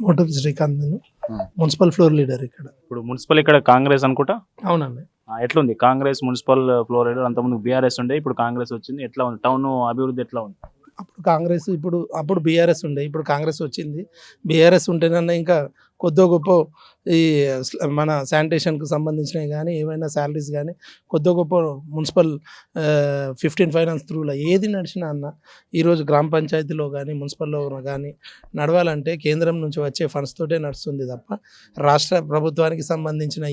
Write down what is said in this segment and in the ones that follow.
మోటూరి శ్రీకాంత్ నేను ఆ. Municipal floor leader ఇక్కడ. ఇప్పుడు మున్సిపల్ ఇక్కడ కాంగ్రెస్ అనుకుంటా. అవునండి. ఎట్లుంది కాంగ్రెస్ మున్సిపల్ ఫ్లోర్ లీడర్? అంతకుముందు బీఆర్ఎస్ ఉండే, ఇప్పుడు కాంగ్రెస్ వచ్చింది. ఎట్లా ఉంది టౌన్ అభివృద్ధి ఎట్లా ఉంది? అప్పుడు కాంగ్రెస్, అప్పుడు బీఆర్ఎస్ ఉండే, ఇప్పుడు కాంగ్రెస్ వచ్చింది. బీఆర్ఎస్ ఉంటేనన్నా ఇంకా కొద్దో గొప్ప ఈ మన శానిటేషన్కు సంబంధించినవి కానీ ఏమైనా శాలరీస్ కానీ కొద్దో గొప్ప మున్సిపల్ 15 ఫైనాన్స్ త్రూలో ఏది నడిచినా అన్న ఈరోజు గ్రామ పంచాయతీలో కానీ మున్సిపల్లో కానీ నడవాలంటే కేంద్రం నుంచి వచ్చే ఫండ్స్ తోటే నడుస్తుంది తప్ప రాష్ట్ర ప్రభుత్వానికి సంబంధించిన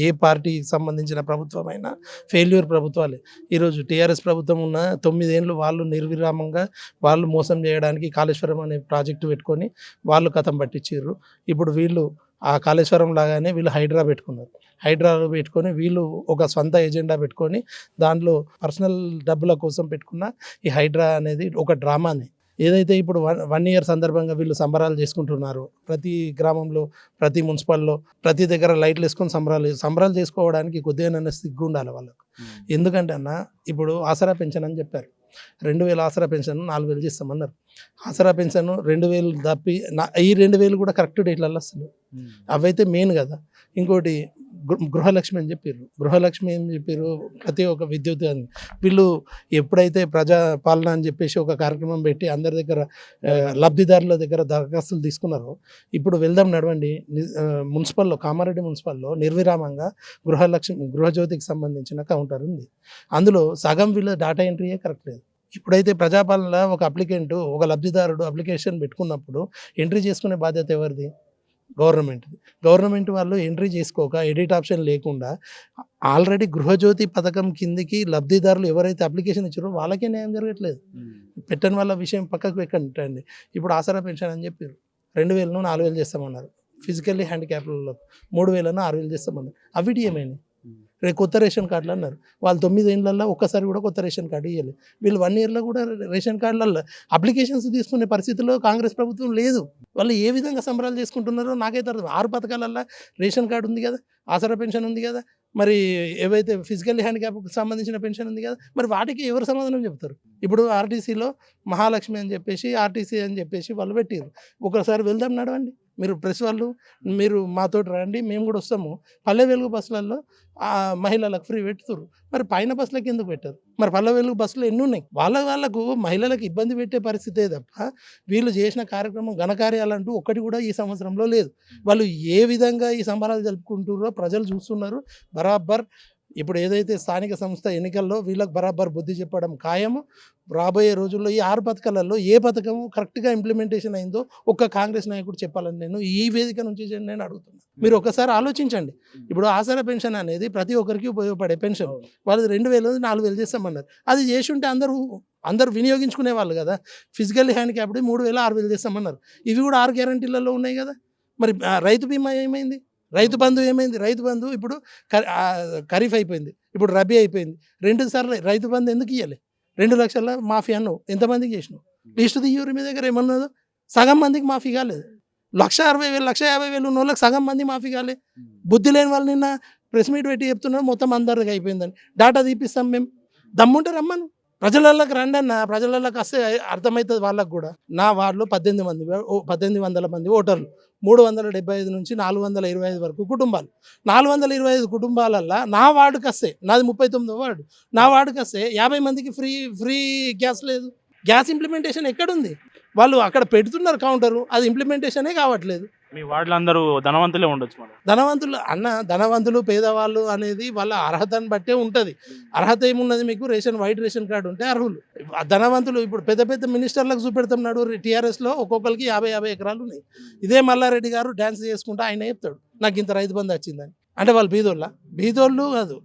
ఏ పార్టీకి సంబంధించిన ప్రభుత్వమైనా ఫెయిల్యూర్ ప్రభుత్వాలే. ఈరోజు టీఆర్ఎస్ ప్రభుత్వం ఉన్న 9 ఏళ్ళు వాళ్ళు నిర్విరామంగా వాళ్ళు మోసం చేయడానికి కాళేశ్వరం అనే ప్రాజెక్టు పెట్టుకొని వాళ్ళు కథం పట్టించారు. ఇప్పుడు వీళ్ళు ఆ కాళేశ్వరం లాగానే వీళ్ళు హైడ్రా పెట్టుకున్నారు. హైడ్రా పెట్టుకొని వీళ్ళు ఒక సొంత ఎజెండా పెట్టుకొని దాంట్లో పర్సనల్ డబ్బుల కోసం పెట్టుకున్న ఈ హైడ్రా అనేది ఒక డ్రామాని ఏదైతే ఇప్పుడు 1 ఇయర్ సందర్భంగా వీళ్ళు సంబరాలు చేసుకుంటున్నారు. ప్రతి గ్రామంలో, ప్రతి మున్సిపల్లో, ప్రతి దగ్గర లైట్లు వేసుకొని సంబరాలు చేసుకోవడానికి కొద్దిగా సిగ్గు ఉండాలి వాళ్ళకు. ఎందుకంటే అన్న ఇప్పుడు ఆసరా పెన్షన్ అని చెప్పారు. 2000 ఆసరా పెన్షన్ 4000 చేస్తామన్నారు. ఆసరా పెన్షన్ 2000 తప్పి ఈ 2000 కూడా కరెక్ట్ డేట్లలో వస్తుంది. అవైతే మెయిన్ కదా. ఇంకోటి గృహలక్ష్మి అని చెప్పారు. గృహలక్ష్మి అని చెప్పారు, ప్రతి ఒక్క విద్యుత్ అని. వీళ్ళు ఎప్పుడైతే ప్రజా పాలన అని చెప్పేసి ఒక కార్యక్రమం పెట్టి అందరి దగ్గర లబ్ధిదారుల దగ్గర దరఖాస్తులు తీసుకున్నారో, ఇప్పుడు వెళ్దాం నడవండి. మున్సిపల్లో, కామారెడ్డి మున్సిపల్లో నిర్విరామంగా గృహజ్యోతికి సంబంధించిన కౌంటర్ ఉంది. అందులో సగం వీళ్ళ డేటా ఎంట్రీయే కరెక్ట్ లేదు. ఇప్పుడైతే ప్రజాపాలన ఒక అప్లికెంట్, ఒక లబ్ధిదారుడు అప్లికేషన్ పెట్టుకున్నప్పుడు ఎంట్రీ చేసుకునే బాధ్యత ఎవరిది? గవర్నమెంట్ది. గవర్నమెంట్ వాళ్ళు ఎంట్రీ చేసుకోక, ఎడిట్ ఆప్షన్ లేకుండా ఆల్రెడీ గృహజ్యోతి పథకం కిందికి లబ్ధిదారులు ఎవరైతే అప్లికేషన్ ఇచ్చారో వాళ్ళకే న్యాయం జరగట్లేదు. పెట్టని వాళ్ళ విషయం పక్కకు పెట్టండి. ఇప్పుడు ఆసరా పెన్షన్ అని చెప్పారు, 2000 4000 చేస్తామన్నారు. ఫిజికల్లీ హ్యాండిక్యాప్లలో 3000 6000 చేస్తామన్నారు. అవిటి ఏమైనా రేపు కొత్త రేషన్ కార్డులు అన్నారు. వాళ్ళు 9 ఏళ్ళల్లో ఒక్కసారి కూడా కొత్త రేషన్ కార్డు ఇవ్వాలి. వీళ్ళు 1 ఇయర్లో కూడా రేషన్ కార్డులలో అప్లికేషన్స్ తీసుకునే పరిస్థితిలో కాంగ్రెస్ ప్రభుత్వం లేదు. వాళ్ళు ఏ విధంగా సంబరాలు చేసుకుంటున్నారో నాకైతే అర్థం. 6 పథకాలల్లో రేషన్ కార్డు ఉంది కదా, ఆసరా పెన్షన్ ఉంది కదా, మరి ఏవైతే ఫిజికల్లీ హ్యాండిక్యాప్కి సంబంధించిన పెన్షన్ ఉంది కదా, మరి వాటికి ఎవరు సమాధానం చెప్తారు? ఇప్పుడు ఆర్టీసీలో మహాలక్ష్మి అని చెప్పేసి, ఆర్టీసీ అని చెప్పేసి వాళ్ళు పెట్టారు. ఒకసారి వెళ్దాం నడవండి. మీరు ప్రెస్ వాళ్ళు మీరు మాతోటి రండి, మేము కూడా వస్తాము. పల్లె వెలుగు బస్సులలో మహిళలకు ఫ్రీ పెడుతున్నారు. మరి పైన బస్సులకు ఎందుకు పెట్టారు? మరి పల్లె వెలుగు బస్సులు ఎన్ని ఉన్నాయి? వాళ్ళకు మహిళలకు ఇబ్బంది పెట్టే పరిస్థితే తప్ప వీళ్ళు చేసిన కార్యక్రమం ఘనకార్యాలంటూ ఒక్కటి కూడా ఈ సంవత్సరంలో లేదు. వాళ్ళు ఏ విధంగా ఈ సంబరాలు జరుపుకుంటున్నారో ప్రజలు చూస్తున్నారు. బరాబర్ ఇప్పుడు ఏదైతే స్థానిక సంస్థ ఎన్నికల్లో వీళ్ళకి బరాబర్ బుద్ధి చెప్పడం ఖాయము. రాబోయే రోజుల్లో ఈ 6 పథకాలలో ఏ పథకం కరెక్ట్గా ఇంప్లిమెంటేషన్ అయిందో ఒక్క కాంగ్రెస్ నాయకుడు చెప్పాలని నేను ఈ వేదిక నుంచి నేను అడుగుతున్నాను. మీరు ఒకసారి ఆలోచించండి. ఇప్పుడు ఆసరా పెన్షన్ అనేది ప్రతి ఒక్కరికి ఉపయోగపడే పెన్షన్. వాళ్ళు 2000 4000 చేస్తామన్నారు. అది చేసి ఉంటే అందరూ వినియోగించుకునే వాళ్ళు కదా. ఫిజికల్లీ హ్యాండిక్యాప్డ్ 3000 6000 చేస్తామన్నారు. ఇవి కూడా 6 గ్యారంటీలలో ఉన్నాయి కదా. మరి రైతు బీమా ఏమైంది? రైతు బంధు ఏమైంది? రైతు బంధు ఇప్పుడు ఖరీఫ్ అయిపోయింది, ఇప్పుడు రబీ అయిపోయింది. 2 సార్లు రైతు బంధు ఎందుకు ఇవ్వాలి? 2 లక్షల మాఫీ అన్నావు, ఎంతమందికి చేసినావు? లిస్టు తీయూరి మీ దగ్గర ఏమన్నదో సగం మందికి మాఫీ కాలేదు. 1,60,000 1,50,000 ఉన్న వాళ్ళకి సగం మంది మాఫీ కాలేదు. బుద్ధి లేని వాళ్ళు నిన్న ప్రెస్ మీట్ పెట్టి చెప్తున్నారు మొత్తం అందరికి అయిపోయిందని. డాటా తీపిస్తాం మేము. దమ్ముంటే రమ్మను, ప్రజలలోకి రండి అన్న. ప్రజలలోకి వస్తే అర్థమవుతుంది వాళ్ళకు కూడా. నా వార్డులో 1800 మంది ఓటర్లు, 375 నుంచి 425 వరకు కుటుంబాలు. 425 కుటుంబాలల్లో నా వార్డుకి వస్తే, నాది 39వ వార్డు, నా వార్డుకి వస్తే 50 మందికి ఫ్రీ గ్యాస్ లేదు. గ్యాస్ ఇంప్లిమెంటేషన్ ఎక్కడుంది? వాళ్ళు అక్కడ పెడుతున్నారు కౌంటరు, అది ఇంప్లిమెంటేషనే కావట్లేదు. మీ వార్డులో అందరూ ధనవంతులే ఉండొచ్చు. ధనవంతులు అన్న, ధనవంతులు పేదవాళ్ళు అనేది వాళ్ళ అర్హతను బట్టే ఉంటుంది. అర్హత ఏమున్నది మీకు? వైట్ రేషన్ కార్డు ఉంటే అర్హులు. ధనవంతులు ఇప్పుడు పెద్ద మినిస్టర్లకు చూపెడుతున్నాడు. టీఆర్ఎస్లో ఒక్కొక్కరికి 50 ఎకరాలు ఉన్నాయి. ఇదే మల్లారెడ్డి గారు డ్యాన్స్ చేసుకుంటా ఆయన చెప్తాడు నాకు ఇంత రైతు బంధు వచ్చిందని. అంటే వాళ్ళు బీదోళ్ళు కాదు,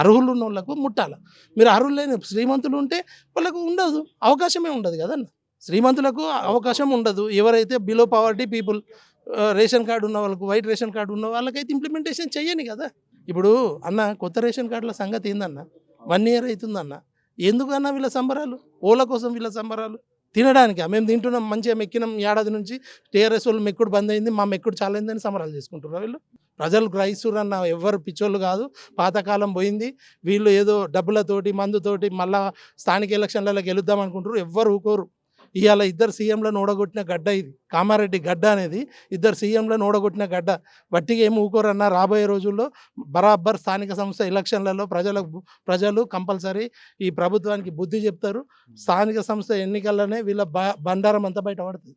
అర్హులు ఉన్న వాళ్ళకు ముట్టాల. మీరు అర్హులు లేని శ్రీమంతులు ఉంటే వాళ్ళకు ఉండదు, అవకాశమే ఉండదు కదన్న. శ్రీమంతులకు అవకాశం ఉండదు. ఎవరైతే below poverty people, ration card ఉన్న వాళ్ళకు, వైట్ రేషన్ కార్డు ఉన్న వాళ్ళకైతే ఇంప్లిమెంటేషన్ చెయ్యని కదా. ఇప్పుడు అన్న కొత్త రేషన్ కార్డుల సంగతి ఏందన్న? 1 ఇయర్ అవుతుందన్న. ఎందుకన్నా వీళ్ళ సంబరాలు? ఓల కోసం వీళ్ళ సంబరాలు తినడానికి. మేము తింటున్నాం, మంచిగా మెక్కినాం. ఏడాది నుంచి టీఆర్ఎస్ వాళ్ళు మెక్కుడు బంద్ అయింది, మా మెక్కుడు చాలా అయిందని సంబరాలు చేసుకుంటున్నారు వీళ్ళు. ప్రజలు గ్రహిస్తురన్న ఎవరు పిచ్చోళ్ళు కాదు. పాతకాలం పోయింది. వీళ్ళు ఏదో డబ్బులతోటి మందుతోటి మళ్ళా స్థానిక ఎలక్షన్లలో గెలుద్దాం అనుకుంటారు. ఎవ్వరు ఊకోరు. ఇవాళ ఇద్దరు సీఎంలను ఓడగొట్టిన గడ్డ ఇది. కామారెడ్డి గడ్డ అనేది ఇద్దరు సీఎంలను ఓడగొట్టిన గడ్డ. వట్టిగా ఏమి ఊకోరన్నా, రాబోయే రోజుల్లో బరాబర్ స్థానిక సంస్థ ఎలక్షన్లలో ప్రజలు కంపల్సరీ ఈ ప్రభుత్వానికి బుద్ధి చెప్తారు. స్థానిక సంస్థ ఎన్నికల్లోనే వీళ్ళ బండారం అంతా బయటపడుతుంది.